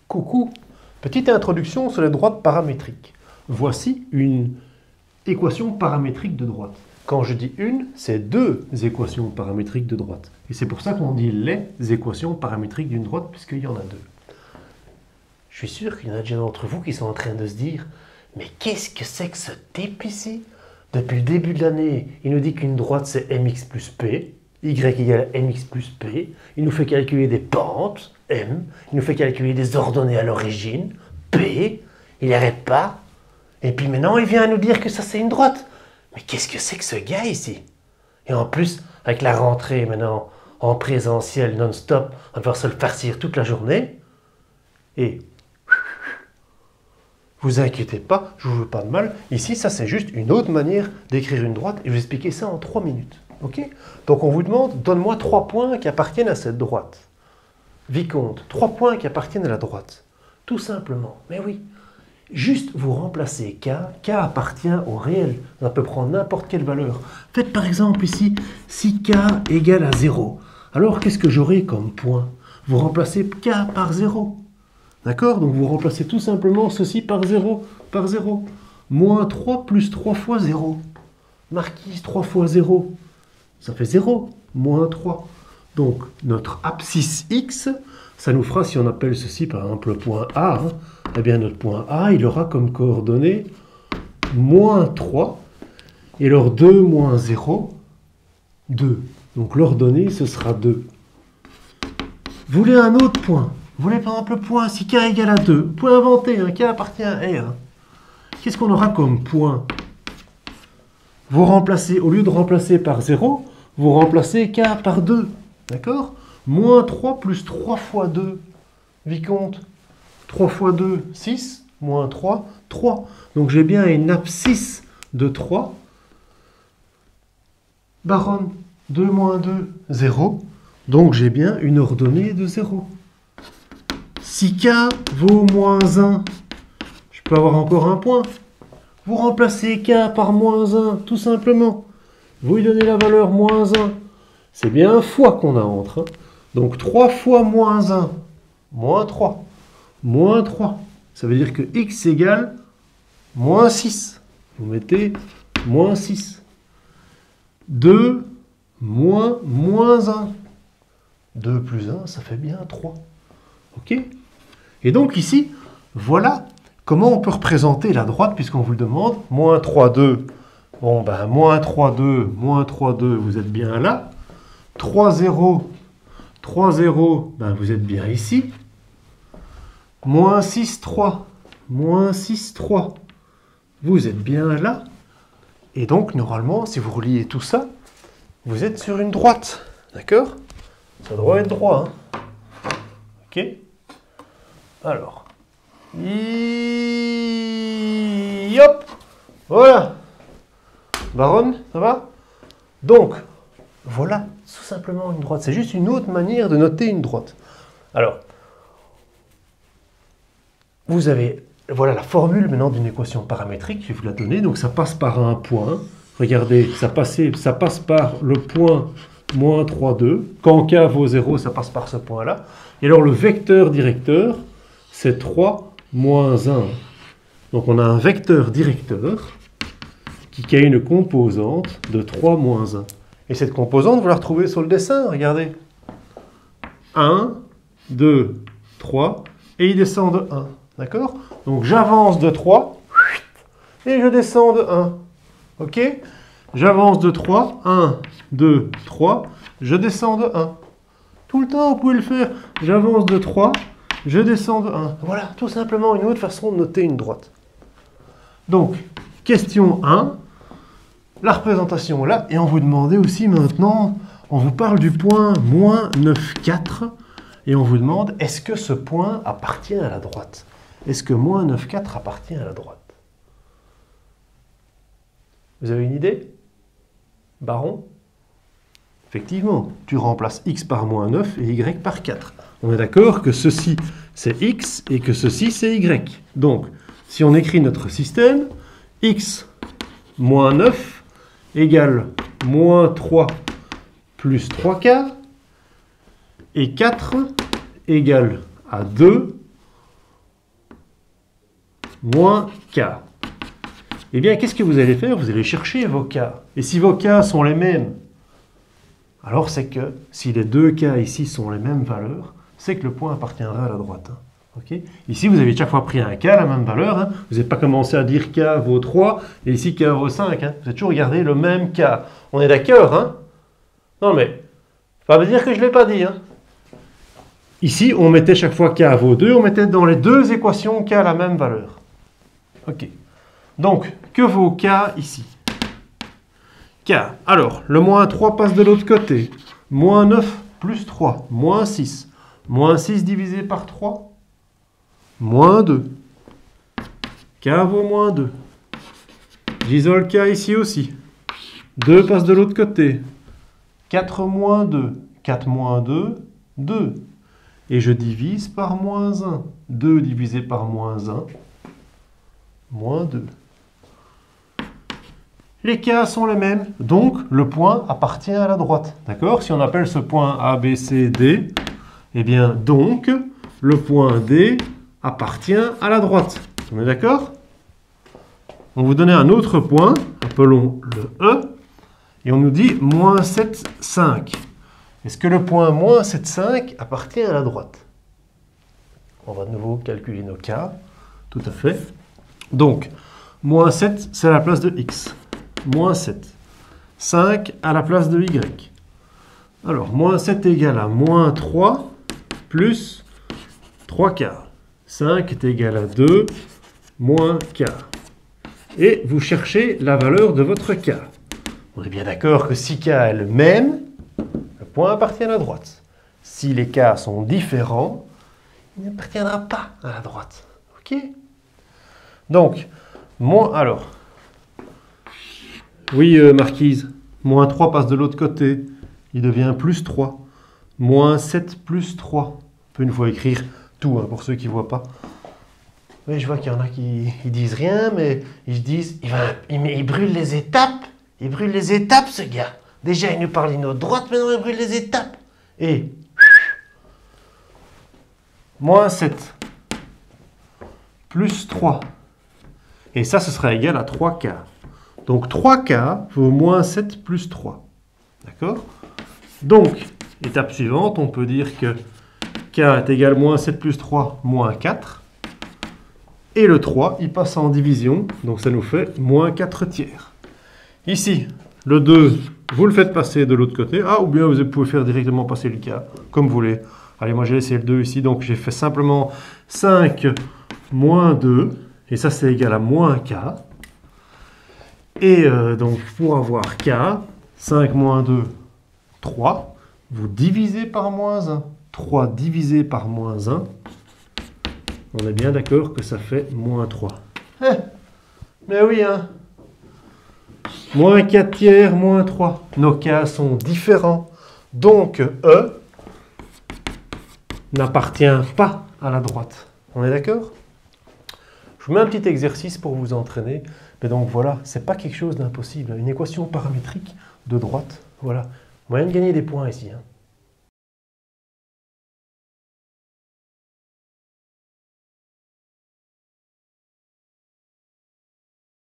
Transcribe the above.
Coucou, petite introduction sur les droites paramétriques. Voici une équation paramétrique de droite. Quand je dis une, c'est deux équations paramétriques de droite. Et c'est pour ça qu'on dit les équations paramétriques d'une droite, puisqu'il y en a deux. Je suis sûr qu'il y en a déjà d'entre vous qui sont en train de se dire « Mais qu'est-ce que c'est que ce type ici? Depuis le début de l'année, il nous dit qu'une droite c'est mx plus p, y égale mx plus p, il nous fait calculer des pentes, m, il nous fait calculer des ordonnées à l'origine, p, il n'arrête pas, et puis maintenant il vient nous dire que ça c'est une droite. Mais qu'est-ce que c'est que ce gars ici? Et en plus, avec la rentrée maintenant en présentiel non-stop, on va devoir se le farcir toute la journée, et vous inquiétez pas, je ne vous veux pas de mal. Ici, ça c'est juste une autre manière d'écrire une droite et je vais expliquer ça en 3 minutes. Ok? Donc on vous demande, donne-moi 3 points qui appartiennent à cette droite. Vicomte, 3 points qui appartiennent à la droite. Tout simplement. Mais oui, juste vous remplacez k. K appartient au réel. On peut prendre n'importe quelle valeur. Faites par exemple ici, si k égale à 0. Alors qu'est-ce que j'aurai comme point? Vous remplacez k par 0. D'accord? Donc vous remplacez tout simplement ceci par 0, par 0. Moins 3 plus 3 fois 0. Marquise 3 fois 0. Ça fait 0. Moins 3. Donc notre abscisse x, ça nous fera, si on appelle ceci par exemple le point A, eh bien notre point A, il aura comme coordonnée moins 3. Et alors 2 moins 0, 2. Donc l'ordonnée, ce sera 2. Vous voulez un autre point? Vous voulez par exemple le point, si k égale à 2, vous pouvez inventer, k appartient à R. Qu'est-ce qu'on aura comme point? Vous remplacez, au lieu de remplacer par 0, vous remplacez k par 2. D'accord? Moins 3 plus 3 fois 2. Vicomte, 3 fois 2, 6. Moins 3, 3. Donc j'ai bien une abscisse de 3. Baronne, 2 moins 2, 0. Donc j'ai bien une ordonnée de 0. Si k vaut moins 1, je peux avoir encore un point. Vous remplacez k par moins 1, tout simplement. Vous lui donnez la valeur moins 1. C'est bien un fois qu'on a entre. Donc 3 fois moins 1, moins 3. Moins 3. Ça veut dire que x égale moins 6. Vous mettez moins 6. 2 moins 1. 2 plus 1, ça fait bien 3. Ok? Et donc ici, voilà comment on peut représenter la droite, puisqu'on vous le demande. Moins 3, 2. Bon, ben, moins 3, 2, moins 3, 2, vous êtes bien là. 3, 0, 3, 0, ben, vous êtes bien ici. Moins 6, 3, moins 6, 3, vous êtes bien là. Et donc, normalement, si vous reliez tout ça, vous êtes sur une droite. D'accord? Ça doit être droit. Hein? Ok? Alors, hop, voilà. Baronne, ça va? Donc, voilà, tout simplement une droite. C'est juste une autre manière de noter une droite. Alors, vous avez, voilà la formule maintenant d'une équation paramétrique, je vais vous la donner. Donc, ça passe par un point. Regardez, ça passe par le point moins 3, 2. Quand k vaut 0, ça passe par ce point-là. Et alors, le vecteur directeur, c'est 3 moins 1. Donc on a un vecteur directeur qui a une composante de 3 moins 1. Et cette composante, vous la retrouvez sur le dessin, regardez. 1, 2, 3, et il descend de 1. D'accord? Donc j'avance de 3, et je descends de 1. Ok? J'avance de 3, 1, 2, 3, je descends de 1. Tout le temps, vous pouvez le faire. J'avance de 3, je descends de 1. Voilà, tout simplement une autre façon de noter une droite. Donc, question 1, la représentation est là, et on vous demandait aussi maintenant, on vous parle du point moins 9, 4, et on vous demande, est-ce que ce point appartient à la droite? Est-ce que moins 9, 4 appartient à la droite? Vous avez une idée? Baron? Effectivement, tu remplaces x par moins 9 et y par 4. On est d'accord que ceci, c'est x et que ceci, c'est y. Donc, si on écrit notre système, x moins 9 égale moins 3 plus 3 quarts, et 4 égale à 2 moins k. Eh bien, qu'est-ce que vous allez faire? Vous allez chercher vos k. Et si vos k sont les mêmes, alors c'est que si les deux k ici sont les mêmes valeurs, c'est que le point appartiendra à la droite. Okay. Ici, vous avez chaque fois pris un k, la même valeur. Hein. Vous n'avez pas commencé à dire k vaut 3 et ici k vaut 5. Hein. Vous avez toujours gardé le même k. On est d'accord, hein? Non mais, ça veut dire que je ne l'ai pas dit. Hein. Ici, on mettait chaque fois k vaut 2, on mettait dans les deux équations k la même valeur. Ok. Donc, que vaut k ici? K. Alors, le moins 3 passe de l'autre côté. Moins 9 plus 3, moins 6. Moins 6 divisé par 3, moins 2. K vaut moins 2. J'isole K ici aussi. 2 passe de l'autre côté. 4 moins 2. 4 moins 2, 2. Et je divise par moins 1. 2 divisé par moins 1, moins 2. Les K sont les mêmes, donc le point appartient à la droite. D'accord? Si on appelle ce point A, B, C, D, eh bien donc le point D appartient à la droite. On est d'accord? On vous donne un autre point, appelons le E, et on nous dit moins 7, 5. Est-ce que le point moins 7, 5 appartient à la droite? On va de nouveau calculer nos K. Tout à fait. Donc, moins 7, c'est à la place de X. Moins 7. 5 à la place de Y. Alors, moins 7 égale à moins 3 plus 3 quarts. 5 est égal à 2 moins k. Et vous cherchez la valeur de votre k. On est bien d'accord que si k est le même, le point appartient à la droite. Si les k sont différents, il n'appartiendra pas à la droite. Ok? Donc, alors, oui, Marquise, moins 3 passe de l'autre côté. Il devient plus 3. Moins 7 plus 3. On peut une fois écrire tout, hein, pour ceux qui ne voient pas. Oui, je vois qu'il y en a qui ne disent rien, mais ils disent, il brûle les étapes. Il brûle les étapes, ce gars. Déjà, il nous parle d'une autre droite, maintenant il brûle les étapes. Et moins 7 plus 3. Et ça, ce sera égal à 3 quarts. Donc 3 quarts vaut moins 7 plus 3. D'accord? Donc, étape suivante, on peut dire que k est égal à moins 7 plus 3, moins 4. Et le 3, il passe en division, donc ça nous fait moins 4 tiers. Ici, le 2, vous le faites passer de l'autre côté. Ah, ou bien vous pouvez faire directement passer le k, comme vous voulez. Allez, moi j'ai laissé le 2 ici, donc j'ai fait simplement 5 moins 2. Et ça, c'est égal à moins k. Et donc, pour avoir k, 5 moins 2, 3. Vous divisez par moins 1. 3 divisé par moins 1. On est bien d'accord que ça fait moins 3. Mais oui, hein. Moins 4 tiers, moins 3. Nos k sont différents. Donc, E n'appartient pas à la droite. On est d'accord? Je vous mets un petit exercice pour vous entraîner. Mais donc voilà, c'est pas quelque chose d'impossible. Une équation paramétrique de droite, voilà. Moyen de gagner des points ici. Hein.